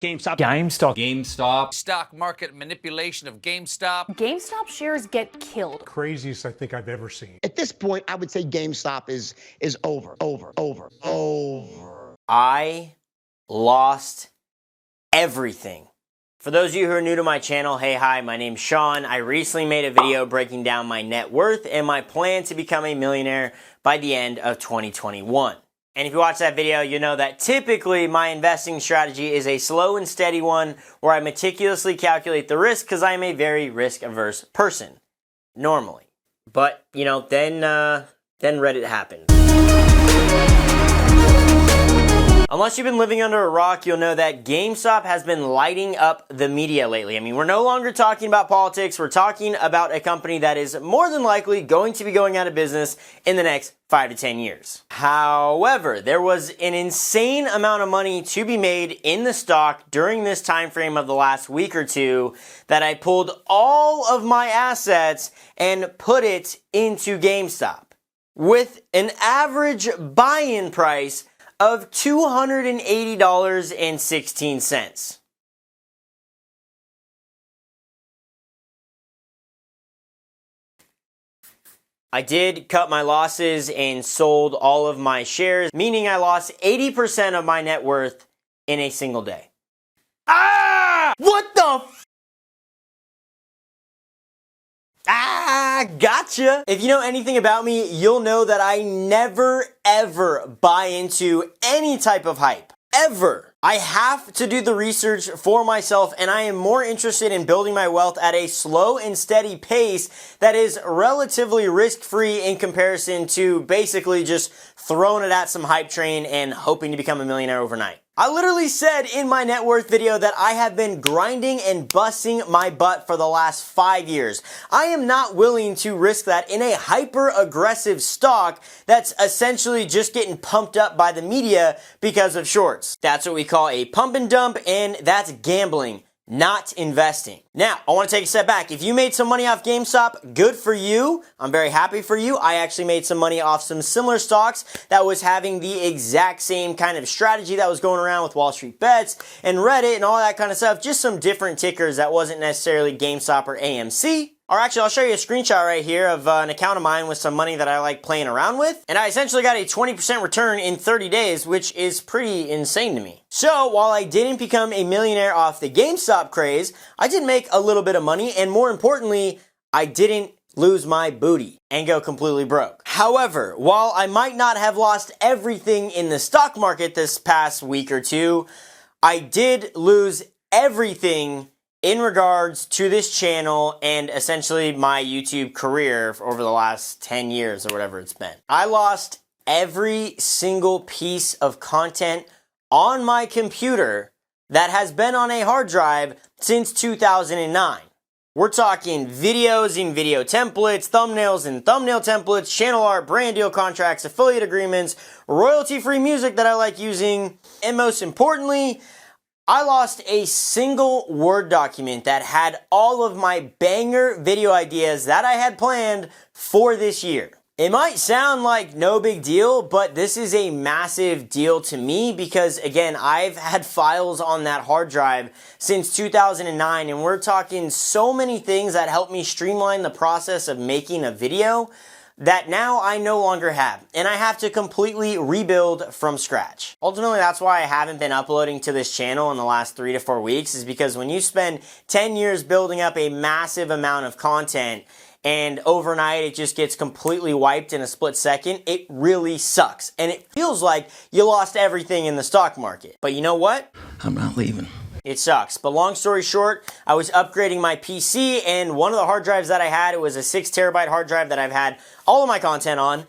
GameStop. Gamestop. Gamestop. Stock market manipulation of GameStop. GameStop shares get killed. Craziest I think I've ever seen. At this point, I would say GameStop is over. I lost everything. For those of you who are new to my channel, hey, hi, my name's Shawn. I recently made a video breaking down my net worth and my plan to become a millionaire by the end of 2021. And if you watch that video, you know that typically my investing strategy is a slow and steady one where I meticulously calculate the risk because I am a very risk-averse person, normally. But, you know, then Reddit happened. Unless you've been living under a rock, you'll know that GameStop has been lighting up the media lately. I mean, we're no longer talking about politics. We're talking about a company that is more than likely going to be going out of business in the next 5 to 10 years. However, there was an insane amount of money to be made in the stock during this time frame of the last week or two that I pulled all of my assets and put it into GameStop with an average buy-in price of $280.16. I did cut my losses and sold all of my shares, meaning I lost 80% of my net worth in a single day. Ah! What the f- Ah, gotcha. If you know anything about me, you'll know that I never, ever buy into any type of hype. Ever. I have to do the research for myself, and I am more interested in building my wealth at a slow and steady pace that is relatively risk-free in comparison to basically just throwing it at some hype train and hoping to become a millionaire overnight. I literally said in my net worth video that I have been grinding and busting my butt for the last 5 years. I am not willing to risk that in a hyper-aggressive stock that's essentially just getting pumped up by the media because of shorts. That's what we call a pump and dump, and that's gambling, not investing. Now, I want to take a step back. If you made some money off GameStop, good for you. I'm very happy for you. I actually made some money off some similar stocks that was having the exact same kind of strategy that was going around with Wall Street Bets and Reddit and all that kind of stuff. Just some different tickers that wasn't necessarily GameStop or AMC. Or actually, I'll show you a screenshot right here of an account of mine with some money that I like playing around with. And I essentially got a 20% return in 30 days, which is pretty insane to me. So while I didn't become a millionaire off the GameStop craze, I did make a little bit of money. And more importantly, I didn't lose my booty and go completely broke. However, while I might not have lost everything in the stock market this past week or two, I did lose everything in regards to this channel and essentially my YouTube career over the last 10 years or whatever it's been. I lost every single piece of content on my computer that has been on a hard drive since 2009. We're talking videos and video templates, thumbnails and thumbnail templates, channel art, brand deal contracts, affiliate agreements, royalty-free music that I like using, and most importantly, I lost a single Word document that had all of my banger video ideas that I had planned for this year. It might sound like no big deal, but this is a massive deal to me because, again, I've had files on that hard drive since 2009, and we're talking so many things that helped me streamline the process of making a video that now I no longer have, and I have to completely rebuild from scratch. Ultimately, that's why I haven't been uploading to this channel in the last 3 to 4 weeks, is because when you spend 10 years building up a massive amount of content and overnight it just gets completely wiped in a split second, it really sucks. And it feels like you lost everything in the stock market. But you know what? I'm not leaving. It sucks. But long story short, I was upgrading my PC, and one of the hard drives that I had, it was a 6 terabyte hard drive that I've had all of my content on.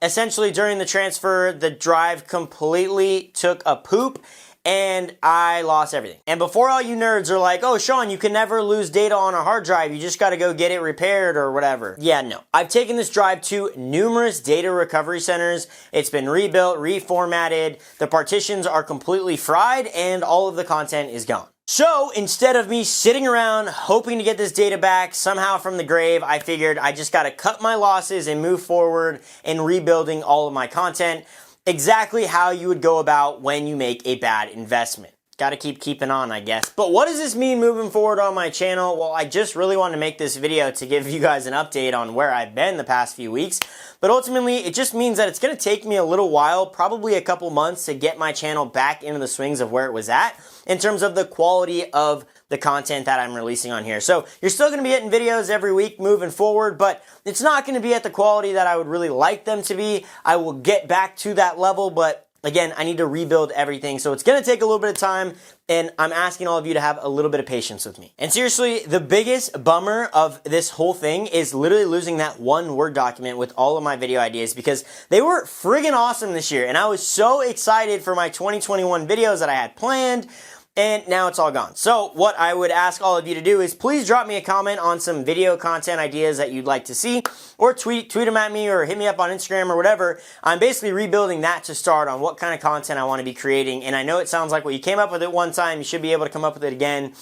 Essentially, during the transfer, the drive completely took a poop, and I lost everything. And before all you nerds are like, oh, Shawn, you can never lose data on a hard drive. You just got to go get it repaired or whatever. Yeah, no. I've taken this drive to numerous data recovery centers. It's been rebuilt, reformatted. The partitions are completely fried, and all of the content is gone. So instead of me sitting around hoping to get this data back somehow from the grave, I figured I just got to cut my losses and move forward in rebuilding all of my content. Exactly how you would go about when you make a bad investment. gotta keeping on, I guess. But what does this mean moving forward on my channel? Well, I just really wanted to make this video to give you guys an update on where I've been the past few weeks. But ultimately, it just means that it's gonna take me a little while, probably a couple months, to get my channel back into the swings of where it was at in terms of the quality of the content that I'm releasing on here. So you're still gonna be getting videos every week moving forward, but it's not gonna be at the quality that I would really like them to be. I will get back to that level, but again, I need to rebuild everything, so it's gonna take a little bit of time, and I'm asking all of you to have a little bit of patience with me. And seriously, the biggest bummer of this whole thing is literally losing that one Word document with all of my video ideas, because they were friggin' awesome this year, and I was so excited for my 2021 videos that I had planned, and now it's all gone. So what I would ask all of you to do is please drop me a comment on some video content ideas that you'd like to see, or tweet them at me, or hit me up on Instagram or whatever. I'm basically rebuilding that to start on what kind of content I want to be creating. And I know it sounds like, well, you came up with it one time, you should be able to come up with it again.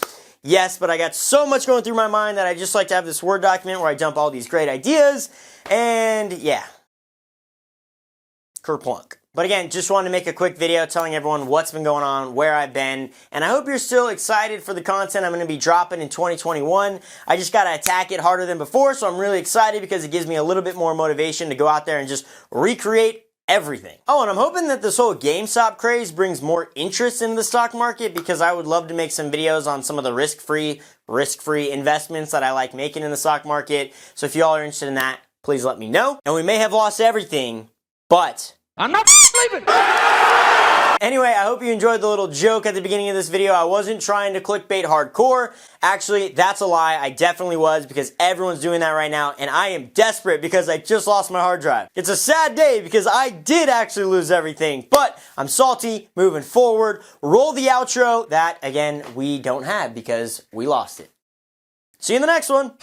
Yes, but I got so much going through my mind that I just like to have this Word document where I dump all these great ideas. And yeah, kerplunk. But again, just wanted to make a quick video telling everyone what's been going on, where I've been, and I hope you're still excited for the content I'm going to be dropping in 2021. I just got to attack it harder than before, so I'm really excited because it gives me a little bit more motivation to go out there and just recreate everything. Oh, and I'm hoping that this whole GameStop craze brings more interest in the stock market, because I would love to make some videos on some of the risk-free investments that I like making in the stock market. So if y'all are interested in that, please let me know. And we may have lost everything, but I'm not sleeping. anyway, I hope you enjoyed the little joke at the beginning of this video. I wasn't trying to clickbait hardcore. Actually, that's a lie. I definitely was, because everyone's doing that right now, and I am desperate because I just lost my hard drive. It's a sad day because I did actually lose everything, but I'm salty moving forward. Roll the outro that, again, we don't have because we lost it. See you in the next one.